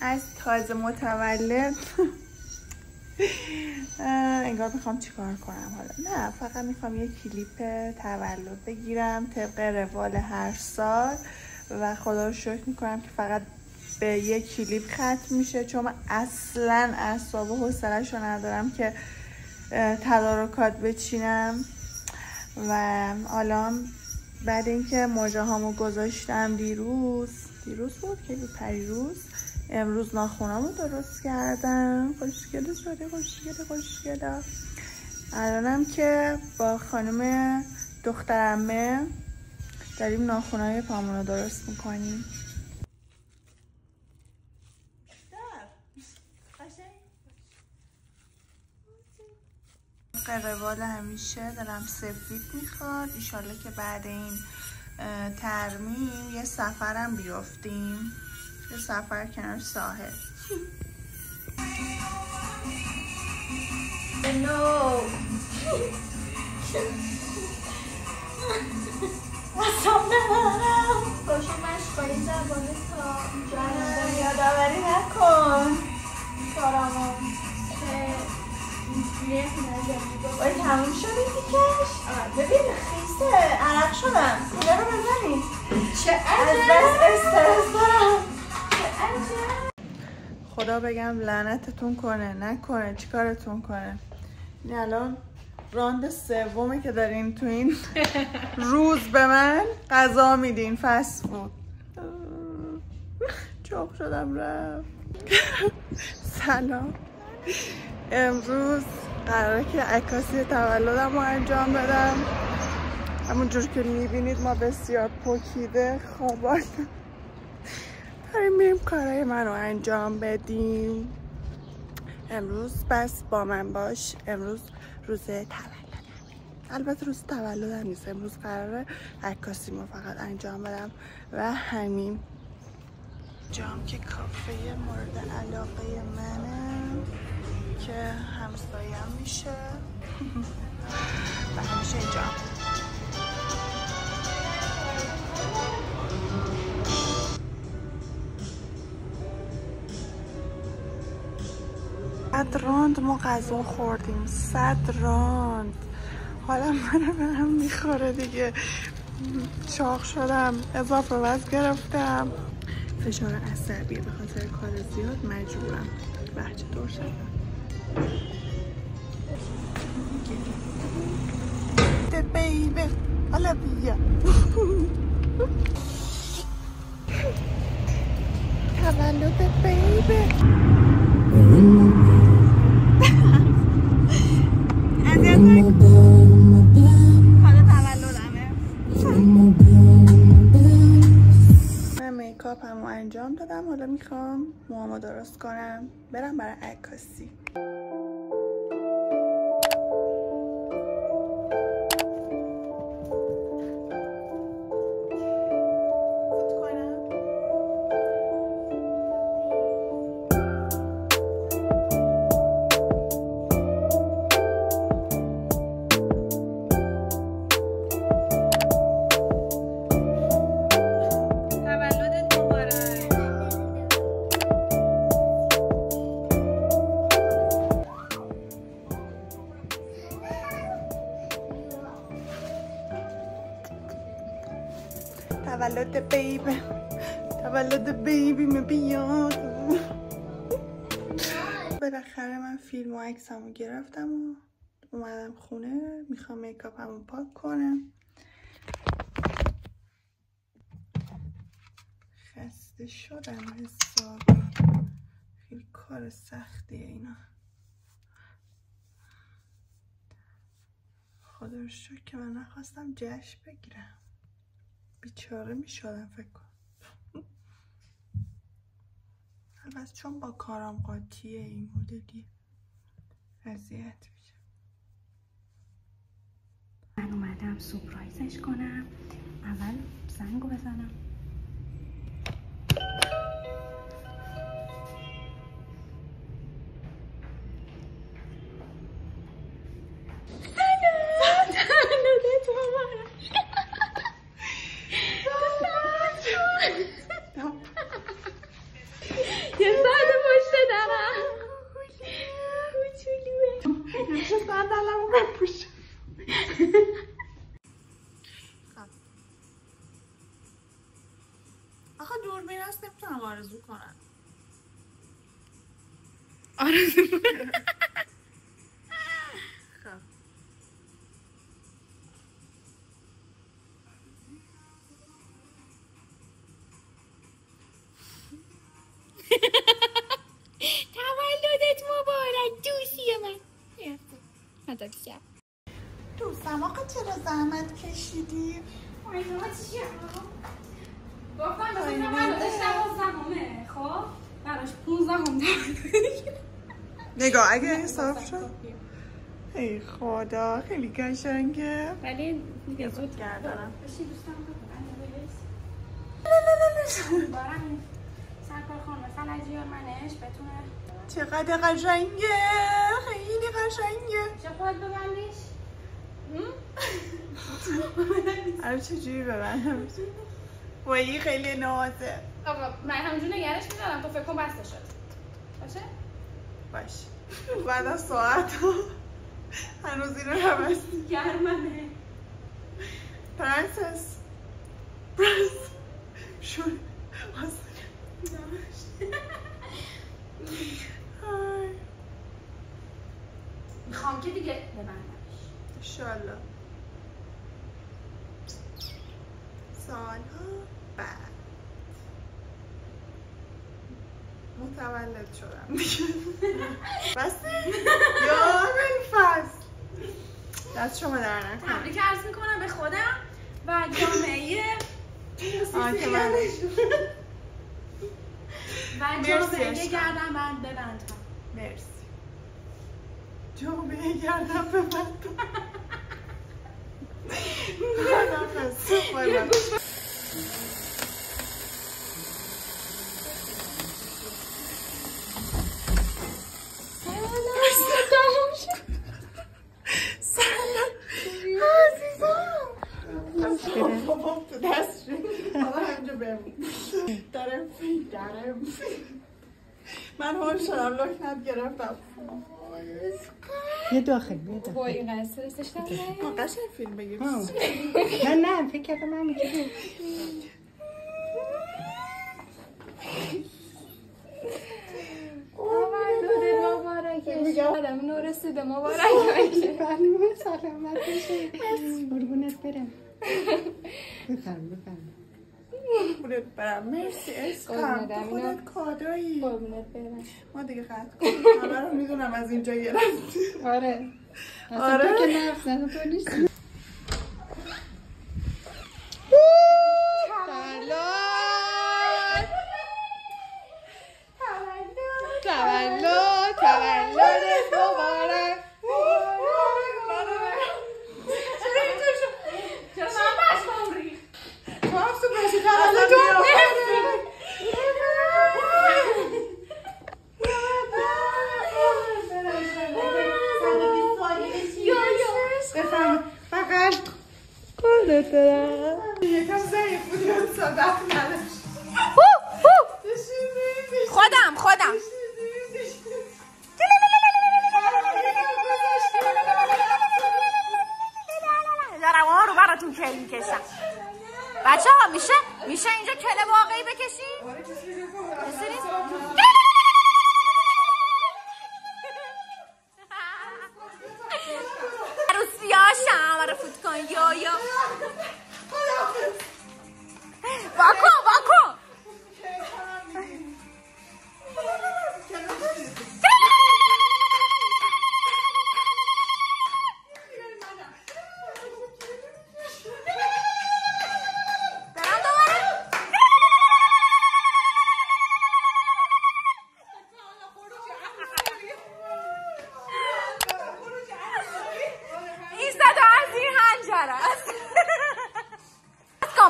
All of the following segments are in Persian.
از تازه متولد انگار میخوام چیکار کنم حالا. نه فقط میخوام یه کلیپ تولد بگیرم طبق روال هر سال و خدا رو شکر میکنم که فقط به یه کلیپ ختم میشه، چون من اصلا اعصاب و حوصله‌شو ندارم که تدارکات بچینم. و الان بعد اینکه موجه هامو گذاشتم دیروز بود که پریروز، امروز ناخونامو درست کردم. خوشگله شده، خوشگله. الانم که با خانم دخترمه داریم ناخونای پامونو درست میکنیم. روال همیشه دلم سفید میخواد. ایشالله که بعد این ترمیم یه سفرم بیافتیم، یه سفر کنار ساحل. اصاب ندارم باشو مشقایی زبانه تا اینجا یادآوری نکن کارامو وای تموم شده دیکش. ببین خیسته عرق شدم. کجا رو بزنی؟ چه عجب از بس استرس دارم. چه عجب. خدا بگم لعنتتون کنه نکنه چیکارتون کنه. این الان راند سومه که دارین تو این روز به من غذا میدین، فست فود. چاق شدم رفت. سلام. امروز قراره که عکاسی تولدم رو انجام بدم. همونجور که میبینید ما بسیار پوکیده خوابان داریم میریم کارهای من رو انجام بدیم. امروز بس با من باش. امروز روز تولدم، البته روز تولدم نیست، امروز قراره عکاسی ما فقط انجام بدم و همین. جام که کافه مورد علاقه منه که همسایم میشه و همیشه اینجا. صد راند ما غذا خوردیم، 100 راند. حالا منو به هم میخوره دیگه. چاق شدم، اضافه وزن گرفتم، فشار عصبیه به خاطر کار زیاد مجبورم. بچه دور شدم. بیبی حالا بیا. تولد بیبی. حالا تولدمه. من میکاپمو انجام دادم، حالا میخوام موامو درست کنم برم برای عکاسی. تولد بیبی، تولد بیبی می بیاد. بالاخره من فیلم و عکسمو گرفتم و اومدم خونه. میخوام میکاپمو پاک کنم. خسته شدم حسابی. خیلی کار سختیه اینا. خدا رو شکر که من نخواستم جشن بگیرم، بیچاره میشدم فکر کنم. البته چون با کارم قاطیه این مدلی اذیت میشه. من اومدم سورپرایزش کنم. اول زنگو بزنم. یه ساعت صندلمو بپوشم. آخه دوربین هست نمیتونم آرزو کنم. آرزو خب تولدت مبارک دوستی من. دوستم آقا چرا زحمت کشیدی؟ گفتم بسید من داشتم 12 خب براش 15 نگاه اگه حساب شد. ای خدا خیلی قشنگه. ولی دیگه زود گردانم. بشی دوستم بارم سرکار خانم فلجیار منش بتونه چقدر قشنگه. خیلی قشنگه. چه خود ببندیش؟ آره چجوری ببندم؟ وایی خیلی نازه. آقا من همونجور نگرش میدارم تو فکر کن بسته شد باشه؟ باشه بعد از ساعت هنوز اینو نبستی. گرمنه پرنسس شون میخوام که دیگه ببندمش انشالله سالها بعد متولد شدم بسته یا این فصل دست شما در نکنم. تبریک عرض میکنم به خودم و جامعه و جامعه گردن بند ببند. مرسی. جامعه گردن ببند. من حال شدم لکنت گرفتم. یه داخل بیا داخل. وای این قصه رسش دارم قشنگ فیلم بگیر. نه فکر کردم من میگم آدم نور رسیده مبارک باشه. بله سلامت باشه. قربونت برم. بفرم. قربونت برم. مرسی عشقم. تو خودت کادایی. قربونت برم. ما دیگه قطع کنیم. همه رو میدونم از اینجا گرفتی. آره. اصلا تو که نفس نه تو نیستی. تولدت مبارک. چرا من بشم ریخ تو هم تو باشی تولدت فقط قلت دارم یکم ضعیف بودی اون صدف نداشت. خودم دارم ها رو براتون کل میکشم. بچه ها میشه اینجا کل واقعی بکشی؟ عروس بیاشم رو فوت کن یا واکو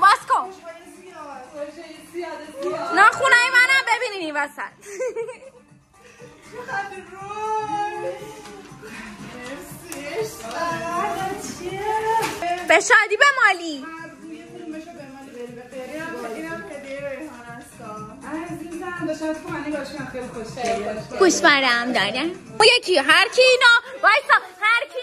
باز کن نه خونه منم ببینین این وسط به شادی به مالی گوشواره هم داره اون یکی هر کی اینا وایسا هر کی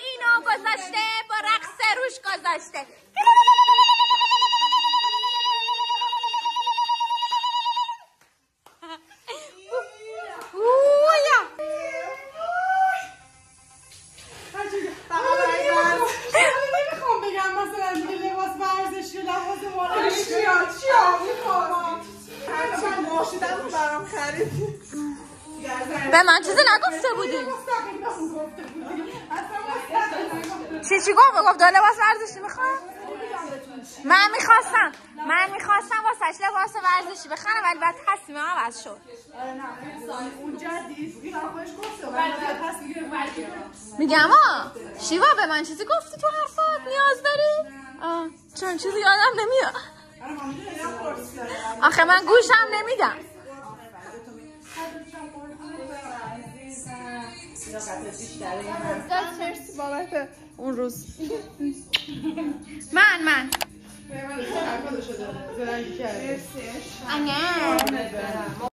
به من چیزی نگفته بودی. چی گفت دو لباس ورزشی میخوام؟ من میخواستم واسش لباس ورزشی بخرم ولی بعد تصمیم عوض شد. میگم شیوا به من چیزی گفتی تو حرفات نیاز داری؟ چون چیزی یادم نمیاد. آخه من گوشم نمیدم. مرسی بابت اون روز. من مرسی.